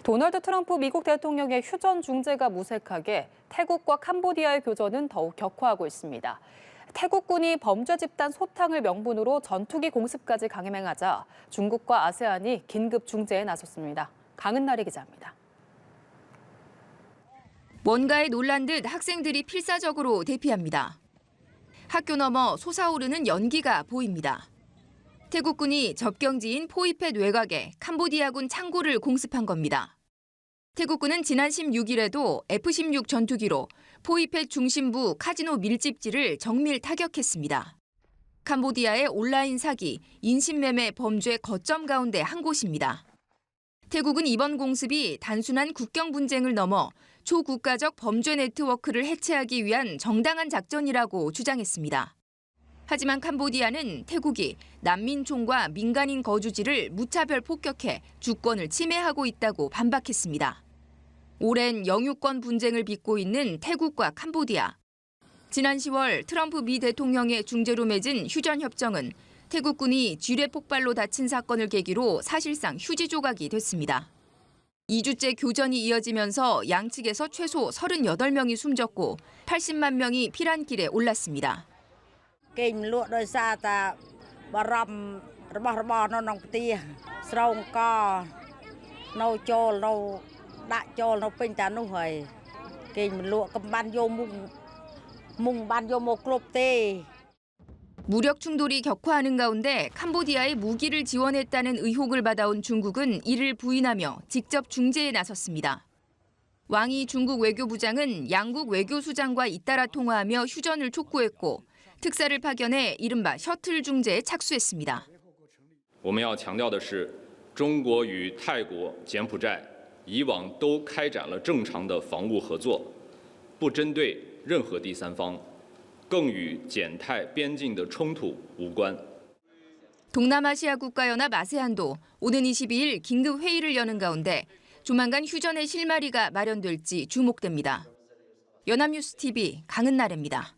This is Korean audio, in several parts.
도널드 트럼프 미국 대통령의 휴전 중재가 무색하게 태국과 캄보디아의 교전은 더욱 격화하고 있습니다. 태국군이 범죄 집단 소탕을 명분으로 전투기 공습까지 강행하자 중국과 아세안이 긴급 중재에 나섰습니다. 강은나리 기자입니다. 뭔가에 놀란 듯 학생들이 필사적으로 대피합니다. 학교 너머 솟아오르는 연기가 보입니다. 태국군이 접경지인 포이펫 외곽에 캄보디아군 창고를 공습한 겁니다. 태국군은 지난 16일에도 F-16 전투기로 포이펫 중심부 카지노 밀집지를 정밀 타격했습니다. 캄보디아의 온라인 사기, 인신매매 범죄 거점 가운데 한 곳입니다. 태국은 이번 공습이 단순한 국경 분쟁을 넘어 초국가적 범죄 네트워크를 해체하기 위한 정당한 작전이라고 주장했습니다. 하지만 캄보디아는 태국이 난민촌과 민간인 거주지를 무차별 폭격해 주권을 침해하고 있다고 반박했습니다. 오랜 영유권 분쟁을 빚고 있는 태국과 캄보디아. 지난 10월 트럼프 미 대통령의 중재로 맺은 휴전 협정은 태국군이 지뢰 폭발로 다친 사건을 계기로 사실상 휴지 조각이 됐습니다. 2주째 교전이 이어지면서 양측에서 최소 38명이 숨졌고 80만 명이 피난길에 올랐습니다. គេមិនលក់ដោយសារតែបារម្ភរបស់របរនៅក្នុងផ្ទះស្រោងកនៅចូលនៅដាក់ចូលនៅពេញតែនោះហើយគេមិនលក់កំបានយកមុងបានយកមកគ្រប់ទេ 무력 충돌이 격화하는 가운데 캄보디아에 무기를 지원했다는 의혹을 받아온 중국은 이를 부인하며 직접 중재에 나섰습니다. 왕이 중국 외교부장은 양국 외교수장과 잇따라 통화하며 휴전을 촉구했고 특사를 파견해 이른바 셔틀 중재에 착수했습니다. 我们要强调的是，中国与泰国、柬埔寨以往都开展了正常的防务合作，不针对任何第三方，更与柬泰边境的冲突无关。 동남아시아 국가연합 아세안도 오는 22일 긴급 회의를 여는 가운데 조만간 휴전의 실마리가 마련될지 주목됩니다. 연합뉴스TV 강은나래입니다.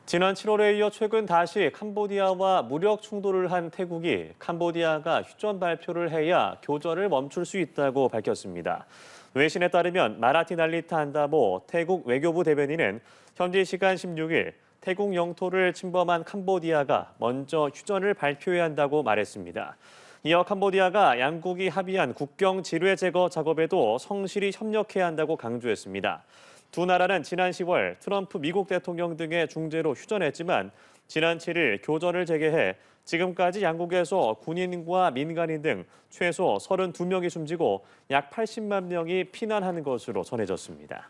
지난 7월에 이어 최근 다시 캄보디아와 무력 충돌을 한 태국이 캄보디아가 휴전 발표를 해야 교전을 멈출 수 있다고 밝혔습니다. 외신에 따르면 마라티 날리타 한다모 태국 외교부 대변인은 현지 시간 16일 태국 영토를 침범한 캄보디아가 먼저 휴전을 발표해야 한다고 말했습니다. 이어 캄보디아가 양국이 합의한 국경 지뢰 제거 작업에도 성실히 협력해야 한다고 강조했습니다. 두 나라는 지난 10월 트럼프 미국 대통령 등의 중재로 휴전했지만 지난 7일 교전을 재개해 지금까지 양국에서 군인과 민간인 등 최소 32명이 숨지고 약 80만 명이 피난한 것으로 전해졌습니다.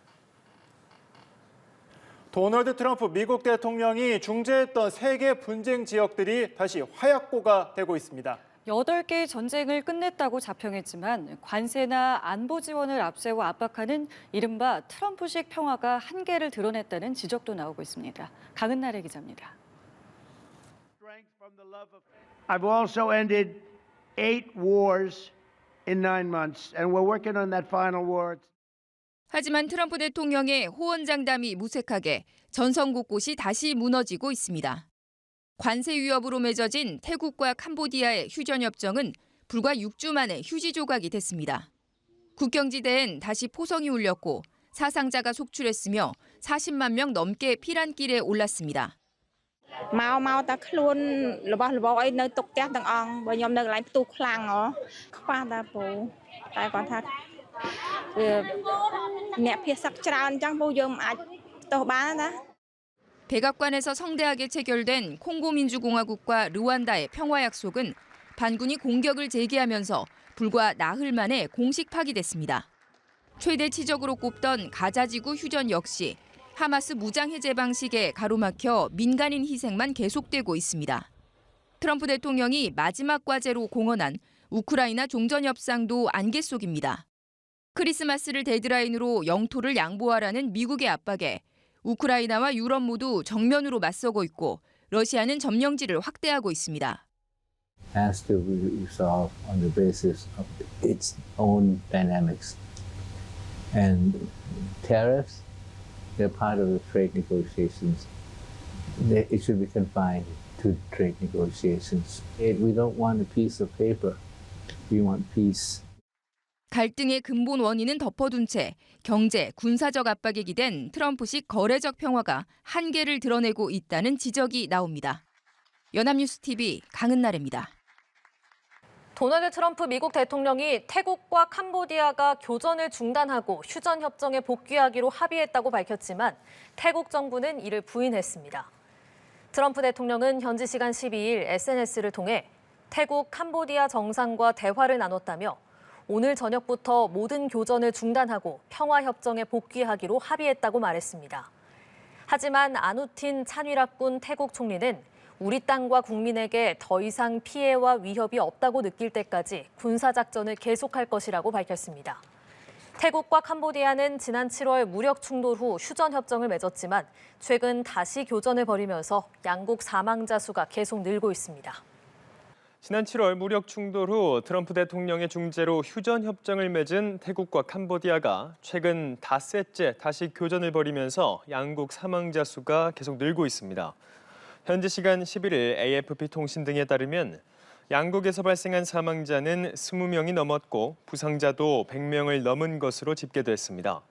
도널드 트럼프 미국 대통령이 중재했던 세계 분쟁 지역들이 다시 화약고가 되고 있습니다. 8개의 전쟁을 끝냈다고 자평했지만 관세나 안보 지원을 앞세워 압박하는 이른바 트럼프식 평화가 한계를 드러냈다는 지적도 나오고 있습니다. 강은나래 기자입니다. I've also ended 8 wars in 9 months, and we're working on that final war. 하지만 트럼프 대통령의 호언장담이 무색하게 전선 곳곳이 다시 무너지고 있습니다. 관세 위협으로 맺어진 태국과 캄보디아의 휴전 협정은 불과 6주 만에 휴지 조각이 됐습니다. 국경지대엔 다시 포성이 울렸고 사상자가 속출했으며 40만 명 넘게 피난길에 올랐습니다. មកតែខ្លួនរបស់របរអីនៅទុកផ្ទះទាំងអង្គបើខ្ញុំនៅកន្លែងផ្ទុះខ្លាំងហ៎ខ្វះតែពូតែគាត់ថាអ្នកភៀសសឹកច្រើនអញ្ចឹងពូយើងមិនអាចផ្ទុះបានណា 백악관에서 성대하게 체결된 콩고 민주공화국과 르완다의 평화 약속은 반군이 공격을 재개하면서 불과 나흘 만에 공식 파기됐습니다. 최대 치적으로 꼽던 가자지구 휴전 역시 하마스 무장 해제 방식에 가로막혀 민간인 희생만 계속되고 있습니다. 트럼프 대통령이 마지막 과제로 공언한 우크라이나 종전 협상도 안개 속입니다. 크리스마스를 데드라인으로 영토를 양보하라는 미국의 압박에 우크라이나와 유럽 모두 정면으로 맞서고 있고 러시아는 점령지를 확대하고 있습니다. Has to be resolved on the basis of its own dynamics. And tariffs, they're part of the trade negotiations. It should be confined to trade negotiations. We don't want a piece of paper. We want peace. 갈등의 근본 원인은 덮어둔 채 경제, 군사적 압박에 기댄 트럼프식 거래적 평화가 한계를 드러내고 있다는 지적이 나옵니다. 연합뉴스 TV 강은나래입니다. 도널드 트럼프 미국 대통령이 태국과 캄보디아가 교전을 중단하고 휴전 협정에 복귀하기로 합의했다고 밝혔지만 태국 정부는 이를 부인했습니다. 트럼프 대통령은 현지 시간 12일 SNS를 통해 태국, 캄보디아 정상과 대화를 나눴다며 오늘 저녁부터 모든 교전을 중단하고 평화협정에 복귀하기로 합의했다고 말했습니다. 하지만 아누틴 찬위락군 태국 총리는 우리 땅과 국민에게 더 이상 피해와 위협이 없다고 느낄 때까지 군사작전을 계속할 것이라고 밝혔습니다. 태국과 캄보디아는 지난 7월 무력 충돌 후 휴전협정을 맺었지만 최근 다시 교전을 벌이면서 양국 사망자 수가 계속 늘고 있습니다. 지난 7월 무력 충돌 후 트럼프 대통령의 중재로 휴전 협정을 맺은 태국과 캄보디아가 최근 닷새째 다시 교전을 벌이면서 양국 사망자 수가 계속 늘고 있습니다. 현지 시간 11일 AFP 통신 등에 따르면 양국에서 발생한 사망자는 20명이 넘었고 부상자도 100명을 넘은 것으로 집계됐습니다.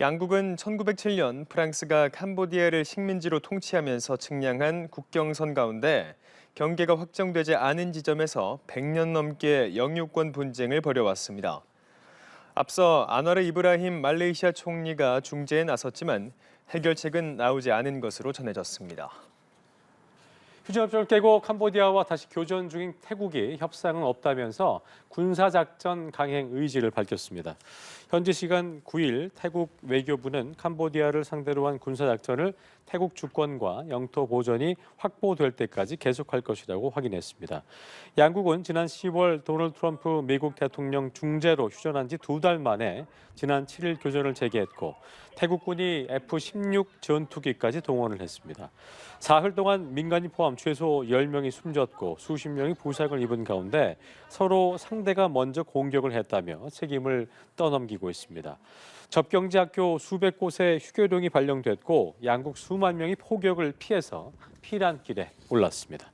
양국은 1907년 프랑스가 캄보디아를 식민지로 통치하면서 측량한 국경선 가운데 경계가 확정되지 않은 지점에서 100년 넘게 영유권 분쟁을 벌여왔습니다. 앞서 안와르 이브라힘 말레이시아 총리가 중재에 나섰지만 해결책은 나오지 않은 것으로 전해졌습니다. 휴전협정을 깨고 캄보디아와 다시 교전 중인 태국이 협상은 없다면서 군사작전 강행 의지를 밝혔습니다. 현지 시간 9일 태국 외교부는 캄보디아를 상대로 한 군사작전을 태국 주권과 영토 보전이 확보될 때까지 계속할 것이라고 확인했습니다. 양국은 지난 10월 도널드 트럼프 미국 대통령 중재로 휴전한 지 2달 만에 지난 7일 교전을 재개했고 태국군이 F-16 전투기까지 동원을 했습니다. 사흘 동안 민간인 포함 최소 10명이 숨졌고 수십 명이 부상을 입은 가운데 서로 상대가 먼저 공격을 했다며 책임을 떠넘기고 있습니다. 접경지 학교 수백 곳에 휴교령이 발령됐고 양국 수만 명이 폭격을 피해서 피난길에 올랐습니다.